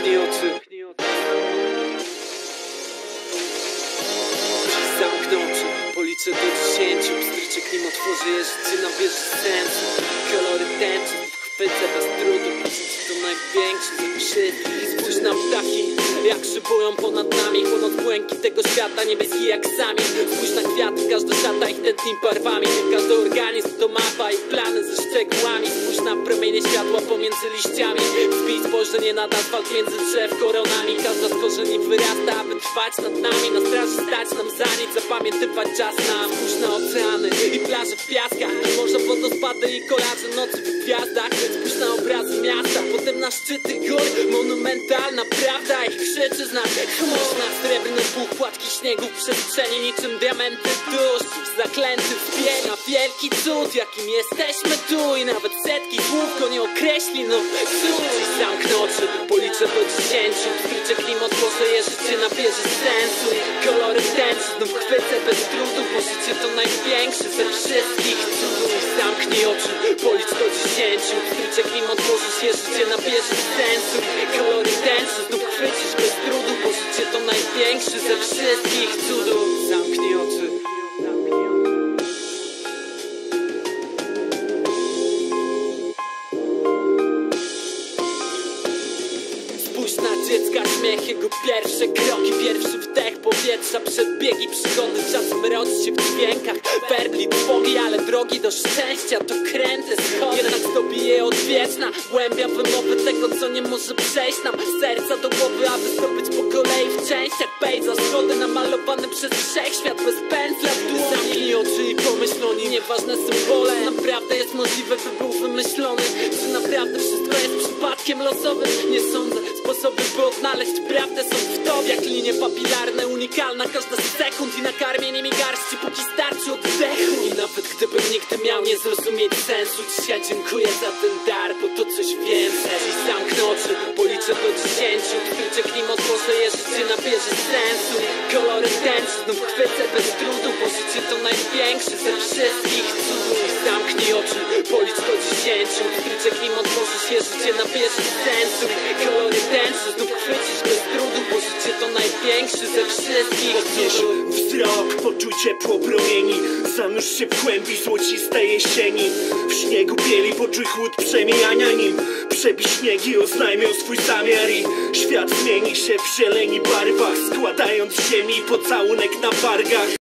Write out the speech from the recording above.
Zamknij oczy. Zamknę oczy, policzę do 10. Pstryczek nim otworzy je życie, nabierze sensu. Kolory tęczy, chwycę bez trudu. To największy ze wszystkich. Spójrz na ptaki, jak szybują ponad nami. Chłonąc błęki tego świata, niebieski jak sami. Spójrz na kwiaty, każda szata ich tętni barwami. Każdy organizm to mapa i plany ze szczegółami. Spójrz na promienie światła pomiędzy liściami. Zbij spojrzenie nad asfalt między drzew koronami. Każda z korzeni wyrasta, aby trwać nad nami. Na straży stać nam za nic, zapamiętywać czas nam. Spójrz na oceany i plaże w piaskach. Morza, wodospady i kolaże nocy w gwiazdach. Spójrz na obrazy miasta, potem na szczyty gór. Monumentalna prawda ich krzyczy z nas. Spójrz na srebrny puch, płatki śniegu w przestrzeni niczym diamenty dusz. Zaklęty w bieg na wielki cud, jakim jesteśmy tu. I nawet setki słów go nie określi, no cud. Zamknę oczy, policzę do 10. Wkrycie klimat, może je życie nabierze sensu. Kolory tęczy, znów chwycę bez trudu, bo życie to największy ze wszystkich cudów. Zamknij oczy, policz do 10. Wkrycie klimat, może je życie nabierze sensu. Kolory tęczy, znów chwycisz bez trudu, bo życie to największy ze wszystkich cudów. Zamknij oczy. Spójrz na dziecka, śmiech, jego pierwsze kroki. Pierwszy wdech powietrza, przedbiegi, przygody. Czasem rodzi się w dźwiękach werbli, trwogi, ale drogi do szczęścia to kręte schody. Jednak zdobi je odwieczna głębia wymowy tego, co nie może przejść nam z serca do głowy, aby zdobyć po kolei w częściach pejzaż schody namalowany przez wszechświat bez pędzla w dłoni. Zamknij oczy i pomyśl o nim, nieważne symbole. Naprawdę jest możliwe, by był wymyślony. Czy naprawdę wszystko jest przypadkiem losowym? Nie sądzę. Sposoby, by odnaleźć prawdę są w tobie. Jak linie papilarne, unikalna każda z sekund. I nakarmię nimi garści, póki starczy oddechu. I nawet gdybym nigdy miał nie zrozumieć sensu, dzisiaj dziękuję za ten dar, bo to coś więcej. I zamknę oczy, policzę do 10. Wkrycie klimat, może je życie nabierze sensu. Kolory tęczy, znów chwycę bez trudu, bo życie to największy ze wszystkich cudów. I zamknij oczy, policz do 10. Wkrycie klimat, może je życie nabierze sensu. Kolory tęczy, znów chwycisz bez trudu, bo życie to największy ze wszystkich. Podnieś wzrok, poczuj ciepło promieni. Zanurz się w głębi złocistej jesieni. W śniegu bieli, poczuj chłód przemijania nim. Przebij śnieg i oznajmią swój zamiar. I świat zmieni się w zieleni barwach, składając ziemi pocałunek na wargach.